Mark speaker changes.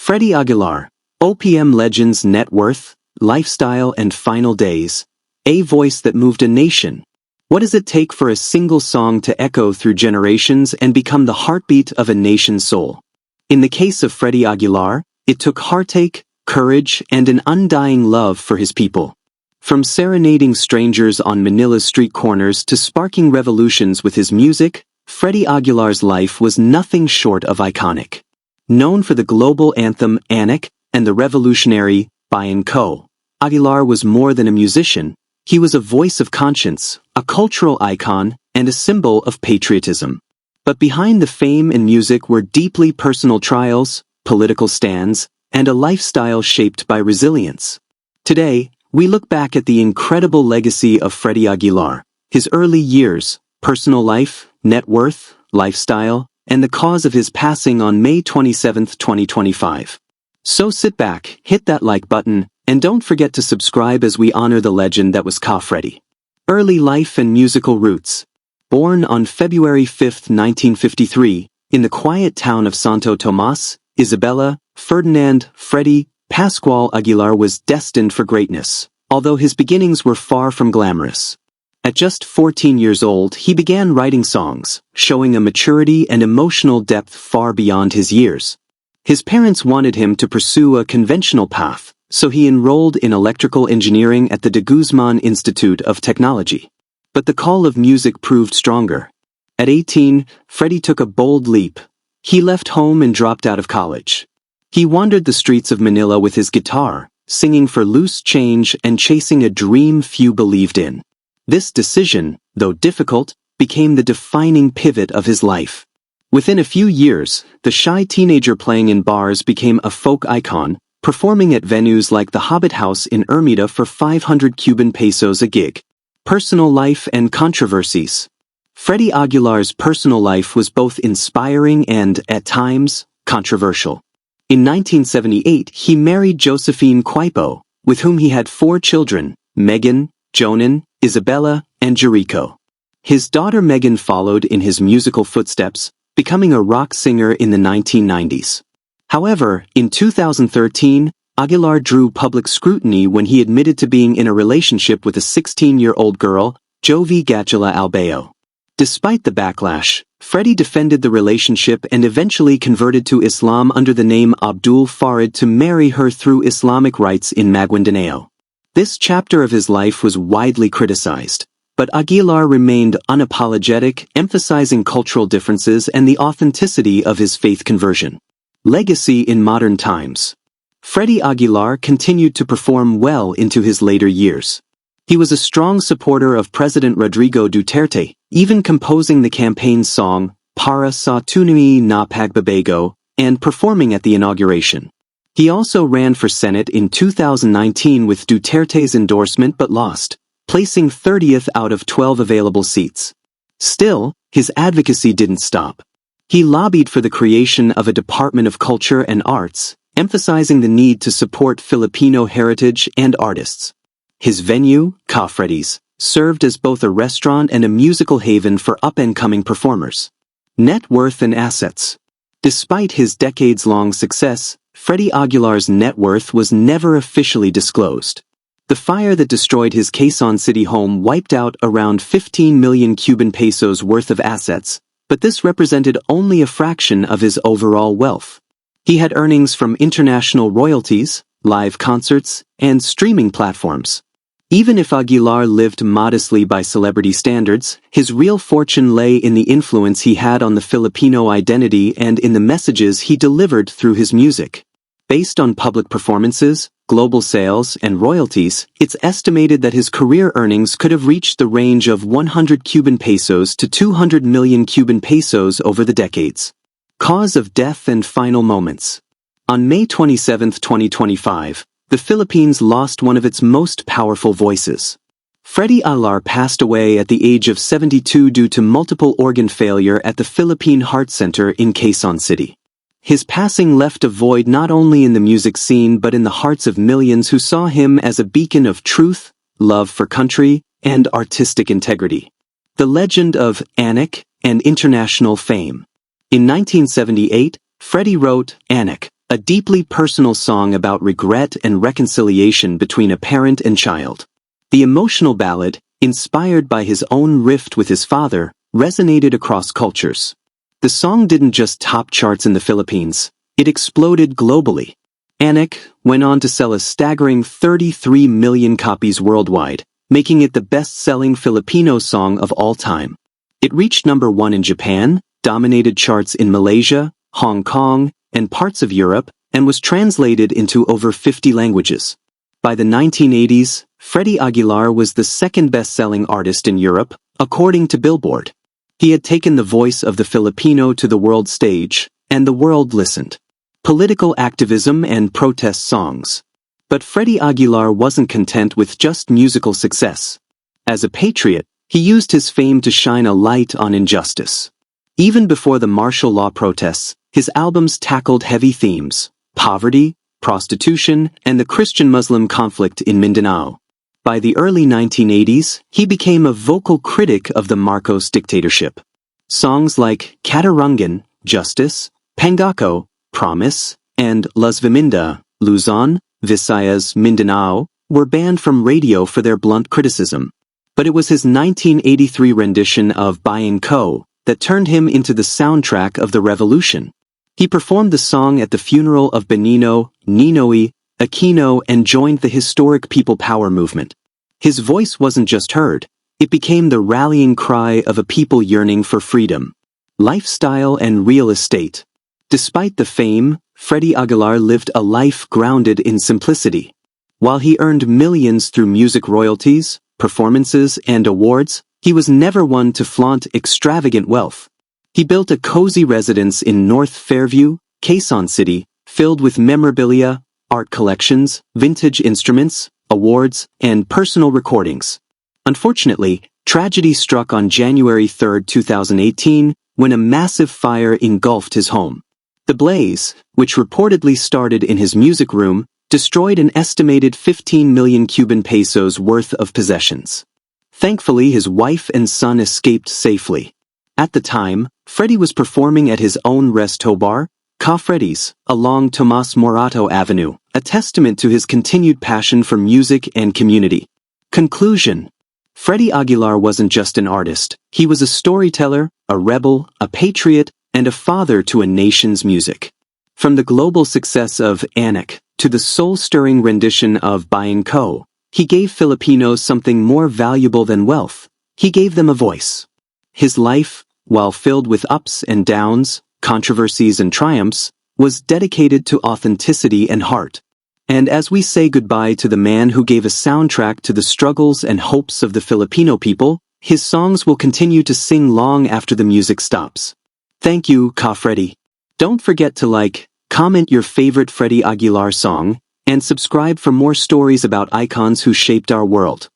Speaker 1: Freddie Aguilar, OPM legends net worth, lifestyle and final days. A voice that moved a nation. What does it take for a single song to echo through generations and become the heartbeat of a nation's soul? In the case of Freddie Aguilar, it took heartache, courage, and an undying love for his people. From serenading strangers on Manila's street corners to sparking revolutions with his music, Freddie Aguilar's life was nothing short of iconic. Known for the global anthem Anak and the revolutionary Bayan Ko, Aguilar was more than a musician. He was a voice of conscience, a cultural icon, and a symbol of patriotism. But behind the fame and music were deeply personal trials, political stands, and a lifestyle shaped by resilience. Today, we look back at the incredible legacy of Freddie Aguilar, his early years, personal life, net worth, lifestyle, and the cause of his passing on May 27, 2025. So sit back, hit that like button, and don't forget to subscribe as we honor the legend that was Freddie. Early life and musical roots. Born on February 5, 1953, in the quiet town of Santo Tomas, Isabela, Ferdinand, Freddie, Pascual Aguilar was destined for greatness, although his beginnings were far from glamorous. At just 14 years old, he began writing songs, showing a maturity and emotional depth far beyond his years. His parents wanted him to pursue a conventional path, so he enrolled in electrical engineering at the Guzman Institute of Technology. But the call of music proved stronger. At 18, Freddie took a bold leap. He left home and dropped out of college. He wandered the streets of Manila with his guitar, singing for loose change and chasing a dream few believed in. This decision, though difficult, became the defining pivot of his life. Within a few years, the shy teenager playing in bars became a folk icon, performing at venues like the Hobbit House in Ermita for 500 Cuban pesos a gig. Personal life and controversies. Freddie Aguilar's personal life was both inspiring and, at times, controversial. In 1978, he married Josephine Quaipo, with whom he had 4 children, Megan, Jonan, Isabela, and Jericho. His daughter Megan followed in his musical footsteps, becoming a rock singer in the 1990s. However, in 2013, Aguilar drew public scrutiny when he admitted to being in a relationship with a 16-year-old girl, Jovi Gachila Albeo. Despite the backlash, Freddie defended the relationship and eventually converted to Islam under the name Abdul Farid to marry her through Islamic rites in Maguindanao. This chapter of his life was widely criticized, but Aguilar remained unapologetic, emphasizing cultural differences and the authenticity of his faith conversion. Legacy in modern times. Freddie Aguilar continued to perform well into his later years. He was a strong supporter of President Rodrigo Duterte, even composing the campaign song, Para sa Tunay na Pagbabago, and performing at the inauguration. He also ran for Senate in 2019 with Duterte's endorsement but lost, placing 30th out of 12 available seats. Still, his advocacy didn't stop. He lobbied for the creation of a Department of Culture and Arts, emphasizing the need to support Filipino heritage and artists. His venue, Freddy's, served as both a restaurant and a musical haven for up-and-coming performers. Net worth and assets. Despite his decades-long success, Freddie Aguilar's net worth was never officially disclosed. The fire that destroyed his Quezon City home wiped out around 15 million Cuban pesos worth of assets, but this represented only a fraction of his overall wealth. He had earnings from international royalties, live concerts, and streaming platforms. Even if Aguilar lived modestly by celebrity standards, his real fortune lay in the influence he had on the Filipino identity and in the messages he delivered through his music. Based on public performances, global sales, and royalties, it's estimated that his career earnings could have reached the range of 100 Cuban pesos to 200 million Cuban pesos over the decades. Cause of death and final moments. On May 27, 2025, the Philippines lost one of its most powerful voices. Freddie Aguilar passed away at the age of 72 due to multiple organ failure at the Philippine Heart Center in Quezon City. His passing left a void not only in the music scene but in the hearts of millions who saw him as a beacon of truth, love for country, and artistic integrity. The legend of Anak and international fame. In 1978, Freddie wrote Anak, a deeply personal song about regret and reconciliation between a parent and child. The emotional ballad, inspired by his own rift with his father, resonated across cultures. The song didn't just top charts in the Philippines, it exploded globally. Anak went on to sell a staggering 33 million copies worldwide, making it the best-selling Filipino song of all time. It reached #1 in Japan, dominated charts in Malaysia, Hong Kong, and parts of Europe, and was translated into over 50 languages. By the 1980s, Freddie Aguilar was the second best-selling artist in Europe, according to Billboard. He had taken the voice of the Filipino to the world stage, and the world listened. Political activism and protest songs. But Freddie Aguilar wasn't content with just musical success. As a patriot, he used his fame to shine a light on injustice. Even before the martial law protests, his albums tackled heavy themes: poverty, prostitution, and the Christian-Muslim conflict in Mindanao. By the early 1980s, he became a vocal critic of the Marcos dictatorship. Songs like Katarungan, Justice, Pangako, Promise, and Las Viminda, Luzon, Visayas, Mindanao, were banned from radio for their blunt criticism. But it was his 1983 rendition of Bayan Ko that turned him into the soundtrack of the revolution. He performed the song at the funeral of Benigno, Ninoy Aquino and joined the historic People Power movement. His voice wasn't just heard, it became the rallying cry of a people yearning for freedom, lifestyle, and real estate. Despite the fame, Freddie Aguilar lived a life grounded in simplicity. While he earned millions through music royalties, performances, and awards, he was never one to flaunt extravagant wealth. He built a cozy residence in North Fairview, Quezon City, filled with memorabilia, art collections, vintage instruments, awards, and personal recordings. Unfortunately, tragedy struck on January 3, 2018, when a massive fire engulfed his home. The blaze, which reportedly started in his music room, destroyed an estimated 15 million Cuban pesos worth of possessions. Thankfully, his wife and son escaped safely. At the time, Freddie was performing at his own resto bar, Ca Freddy's, along Tomas Morato Avenue, a testament to his continued passion for music and community. Conclusion: Freddie Aguilar wasn't just an artist, he was a storyteller, a rebel, a patriot, and a father to a nation's music. From the global success of Anak to the soul-stirring rendition of Bayan Ko, he gave Filipinos something more valuable than wealth. He gave them a voice. His life, while filled with ups and downs, controversies and triumphs, was dedicated to authenticity and heart. And as we say goodbye to the man who gave a soundtrack to the struggles and hopes of the Filipino people, his songs will continue to sing long after the music stops. Thank you, Ka Freddie. Don't forget to like, comment your favorite Freddie Aguilar song, and subscribe for more stories about icons who shaped our world.